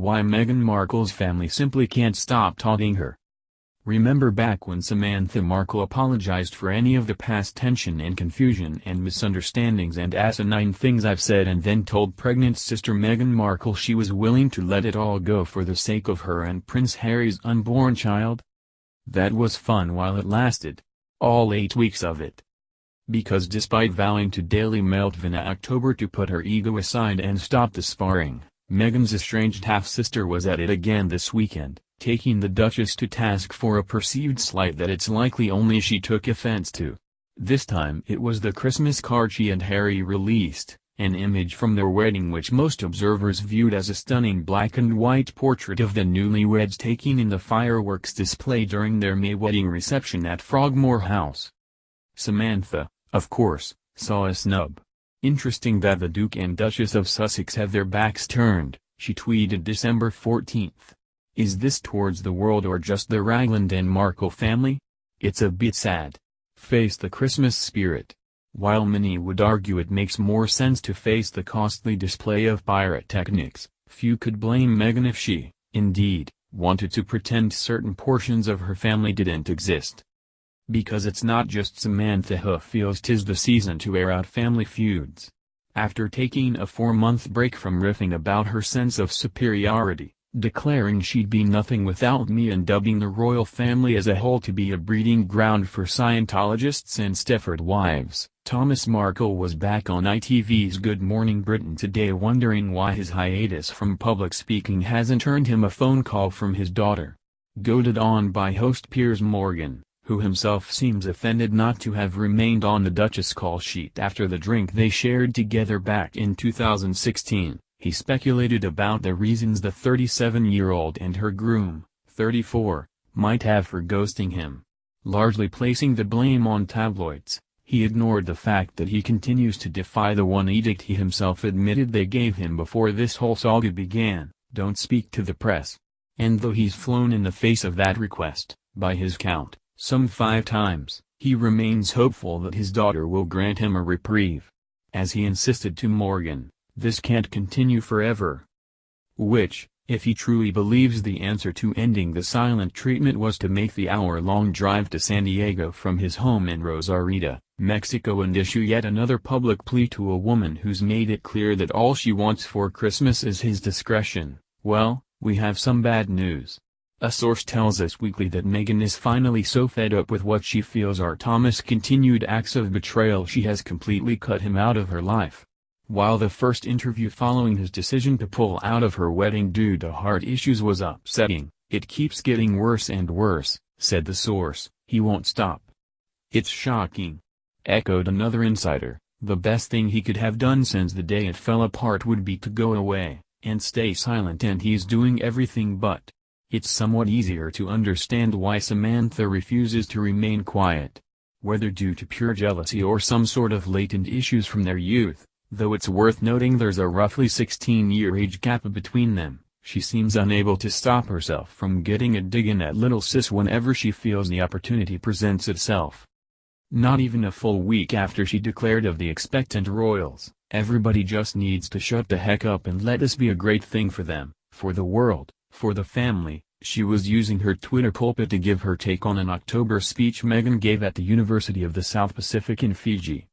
why Meghan Markle's family simply can't stop taunting her. Remember back when Samantha Markle apologized for any of the past tension and confusion and misunderstandings and asinine things I've said, and then told pregnant sister Meghan Markle she was willing to let it all go for the sake of her and Prince Harry's unborn child? That was fun while it lasted. All 8 weeks of it. Because despite vowing to Daily Mail in October to put her ego aside and stop the sparring, Meghan's estranged half-sister was at it again this weekend, taking the Duchess to task for a perceived slight that it's likely only she took offense to. This time it was the Christmas card she and Harry released, an image from their wedding which most observers viewed as a stunning black-and-white portrait of the newlyweds taking in the fireworks display during their May wedding reception at Frogmore House. Samantha, of course, saw a snub. "Interesting that the Duke and Duchess of Sussex have their backs turned," she tweeted December 14. "Is this towards the world or just the Ragland and Markle family? It's a bit sad. Face the Christmas spirit." While many would argue it makes more sense to face the costly display of pyrotechnics, few could blame Meghan if she, indeed, wanted to pretend certain portions of her family didn't exist. Because it's not just Samantha who feels 'tis the season to air out family feuds. After taking a 4-month break from riffing about her sense of superiority, declaring she'd be nothing without me and dubbing the royal family as a whole to be a breeding ground for Scientologists and Stepford wives, Thomas Markle was back on ITV's Good Morning Britain today wondering why his hiatus from public speaking hasn't earned him a phone call from his daughter. Goaded on by host Piers Morgan, who himself seems offended not to have remained on the Duchess call sheet after the drink they shared together back in 2016, he speculated about the reasons the 37-year-old and her groom, 34, might have for ghosting him. Largely placing the blame on tabloids, he ignored the fact that he continues to defy the one edict he himself admitted they gave him before this whole saga began: "Don't speak to the press." And though he's flown in the face of that request, by his count, some 5 times, he remains hopeful that his daughter will grant him a reprieve. As he insisted to Morgan, this can't continue forever. Which, if he truly believes the answer to ending the silent treatment was to make the hour-long drive to San Diego from his home in Rosarito, Mexico, and issue yet another public plea to a woman who's made it clear that all she wants for Christmas is his discretion, well, we have some bad news. A source tells Us Weekly that Meghan is finally so fed up with what she feels are Thomas' continued acts of betrayal she has completely cut him out of her life. While the first interview following his decision to pull out of her wedding due to heart issues was upsetting, it keeps getting worse and worse, said the source. He won't stop. It's shocking. Echoed another insider. The best thing he could have done since the day it fell apart would be to go away and stay silent, and he's doing everything but. It's somewhat easier to understand why Samantha refuses to remain quiet. Whether due to pure jealousy or some sort of latent issues from their youth, though it's worth noting there's a roughly 16-year age gap between them, she seems unable to stop herself from getting a dig in at little sis whenever she feels the opportunity presents itself. Not even a full week after she declared of the expectant royals, "Everybody just needs to shut the heck up and let this be a great thing for them, for the world, for the family," she was using her Twitter pulpit to give her take on an October speech Meghan gave at the University of the South Pacific in Fiji.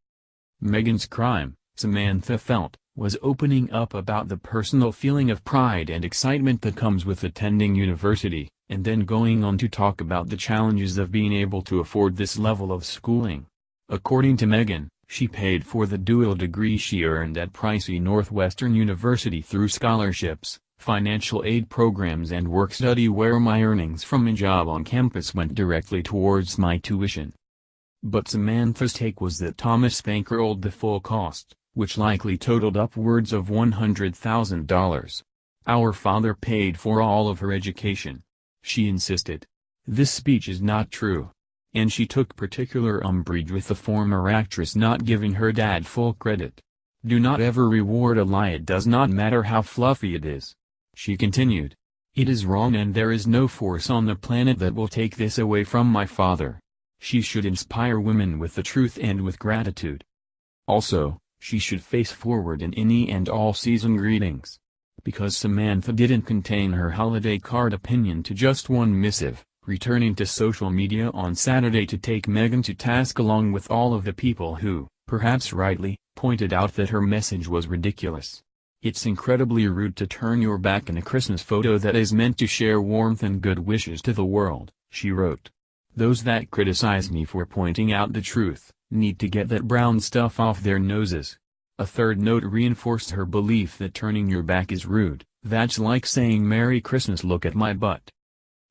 Meghan's crime, Samantha felt, was opening up about the personal feeling of pride and excitement that comes with attending university, and then going on to talk about the challenges of being able to afford this level of schooling. According to Meghan, she paid for the dual degree she earned at pricey Northwestern University through scholarships, financial aid programs and work-study, where my earnings from a job on campus went directly towards my tuition. But Samantha's take was that Thomas bankrolled the full cost, which likely totaled upwards of $100,000. "Our father paid for all of her education," she insisted. This speech is not true. And she took particular umbrage with the former actress not giving her dad full credit. "Do not ever reward a lie, it does not matter how fluffy it is," she continued. "It is wrong, and there is no force on the planet that will take this away from my father. She should inspire women with the truth and with gratitude. Also, she should face forward in any and all season greetings. because Samantha didn't contain her holiday card opinion to just one missive, returning to social media on Saturday to take Meghan to task along with all of the people who, perhaps rightly, pointed out that her message was ridiculous. "It's incredibly rude to turn your back in a Christmas photo that is meant to share warmth and good wishes to the world," she wrote. "Those that criticize me for pointing out the truth need to get that brown stuff off their noses." A third note reinforced her belief that turning your back is rude. "That's like saying Merry Christmas, look at my butt."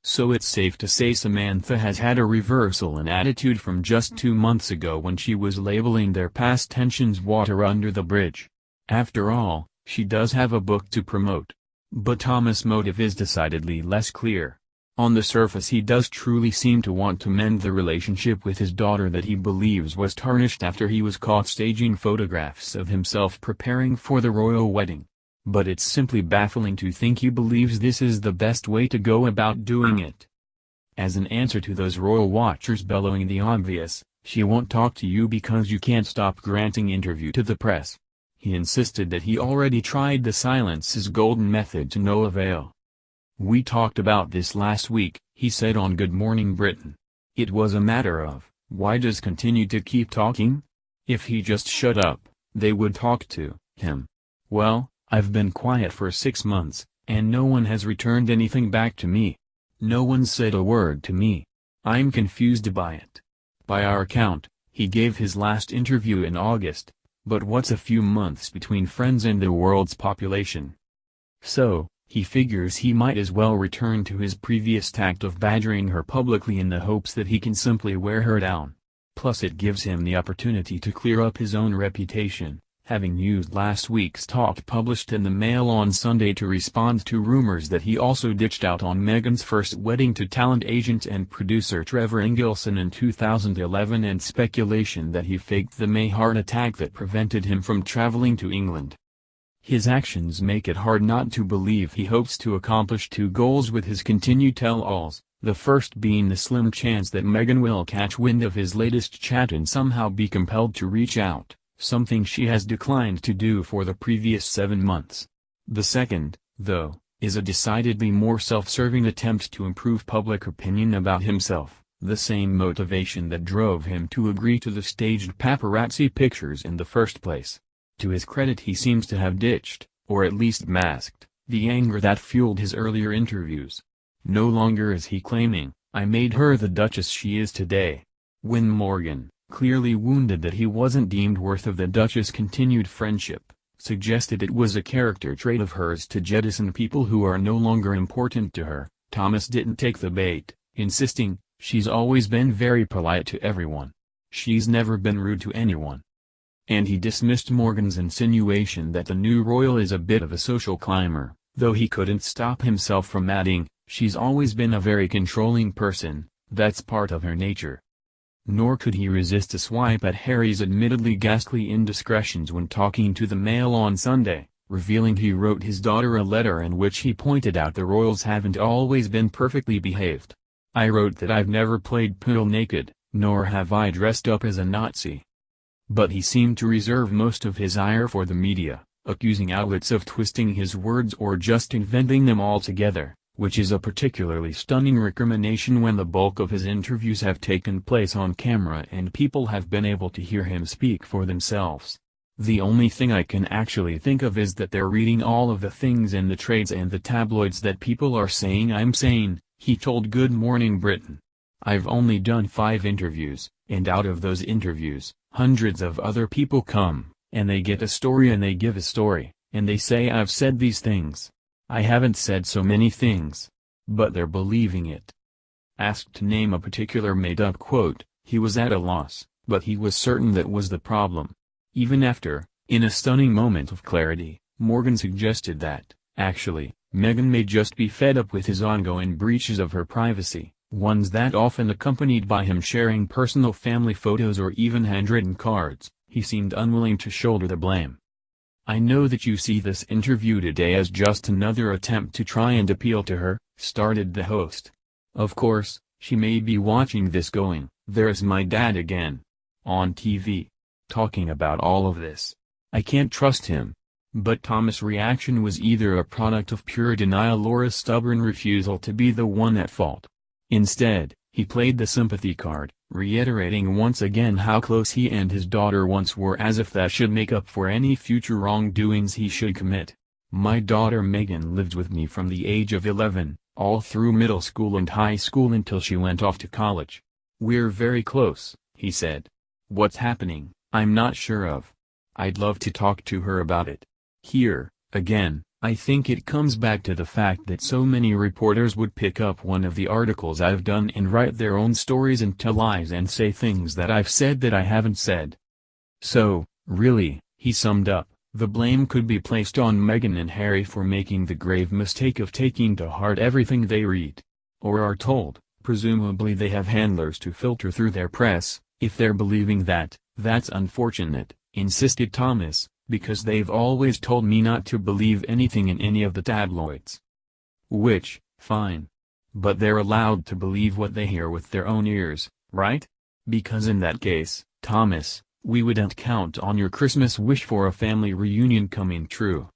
So it's safe to say Samantha has had a reversal in attitude from just 2 months ago when she was labeling their past tensions water under the bridge. After all, she does have a book to promote. But Thomas' motive is decidedly less clear. On the surface he does truly seem to want to mend the relationship with his daughter that he believes was tarnished after he was caught staging photographs of himself preparing for the royal wedding. But it's simply baffling to think he believes this is the best way to go about doing it. As an answer to those royal watchers bellowing the obvious, "She won't talk to you because you can't stop granting interview to the press," he insisted that he already tried the silence is golden method to no avail. "We talked about this last week," he said on Good Morning Britain. "It was a matter of, why does continue to keep talking? If he just shut up, they would talk to him. Well, I've been quiet for 6 months, and no one has returned anything back to me. No one said a word to me. I'm confused by it." By our count, he gave his last interview in August, but what's a few months between Friends and the world's population? So, he figures he might as well return to his previous tact of badgering her publicly in the hopes that he can simply wear her down. Plus it gives him the opportunity to clear up his own reputation, having used last week's talk published in the Mail on Sunday to respond to rumors that he also ditched out on Meghan's first wedding to talent agent and producer Trevor Ingilson in 2011 and speculation that he faked the May heart attack that prevented him from traveling to England. His actions make it hard not to believe he hopes to accomplish 2 goals with his continued tell-alls, the first being the slim chance that Meghan will catch wind of his latest chat and somehow be compelled to reach out, something she has declined to do for the previous 7 months. The second, though, is a decidedly more self-serving attempt to improve public opinion about himself, the same motivation that drove him to agree to the staged paparazzi pictures in the first place. To his credit he seems to have ditched, or at least masked, the anger that fueled his earlier interviews. No longer is he claiming, "I made her the Duchess she is today." When Morgan, clearly wounded that he wasn't deemed worth of the Duchess' continued friendship, suggested it was a character trait of hers to jettison people who are no longer important to her, Thomas didn't take the bait, insisting, "She's always been very polite to everyone. She's never been rude to anyone." And he dismissed Morgan's insinuation that the new royal is a bit of a social climber, though he couldn't stop himself from adding, "She's always been a very controlling person, that's part of her nature." Nor could he resist a swipe at Harry's admittedly ghastly indiscretions when talking to the Mail on Sunday, revealing he wrote his daughter a letter in which he pointed out the royals haven't always been perfectly behaved. "I wrote that I've never played pool naked, nor have I dressed up as a Nazi." But he seemed to reserve most of his ire for the media, accusing outlets of twisting his words or just inventing them altogether, which is a particularly stunning recrimination when the bulk of his interviews have taken place on camera and people have been able to hear him speak for themselves. "The only thing I can actually think of is that they're reading all of the things in the trades and the tabloids that people are saying I'm saying," he told Good Morning Britain. "I've only done 5 interviews, and out of those interviews, hundreds of other people come, and they get a story and they give a story, and they say I've said these things. I haven't said so many things. But they're believing it." Asked to name a particular made-up quote, he was at a loss, but he was certain that was the problem. Even after, in a stunning moment of clarity, Morgan suggested that, actually, Meghan may just be fed up with his ongoing breaches of her privacy, ones that often accompanied by him sharing personal family photos or even handwritten cards. He seemed unwilling to shoulder the blame. "I know that you see this interview today as just another attempt to try and appeal to her," started the host. "Of course, she may be watching this going, 'There's my dad again. On TV. Talking about all of this. I can't trust him. But Thomas' reaction was either a product of pure denial or a stubborn refusal to be the one at fault. Instead, he played the sympathy card, reiterating once again how close he and his daughter once were, as if that should make up for any future wrongdoings he should commit. "My daughter Meghan lived with me from the age of 11, all through middle school and high school until she went off to college. We're very close," he said. "What's happening, I'm not sure of. I'd love to talk to her about it." Here, again, I think it comes back to the fact that so many reporters would pick up one of the articles I've done and write their own stories and tell lies and say things that I've said that I haven't said. So, really, he summed up, the blame could be placed on Meghan and Harry for making the grave mistake of taking to heart everything they read. Or are told. Presumably they have handlers to filter through their press. If they're believing that, that's unfortunate, insisted Thomas, because they've always told me not to believe anything in any of the tabloids. Which, fine. But they're allowed to believe what they hear with their own ears, right? Because in that case, Thomas, we wouldn't count on your Christmas wish for a family reunion coming true.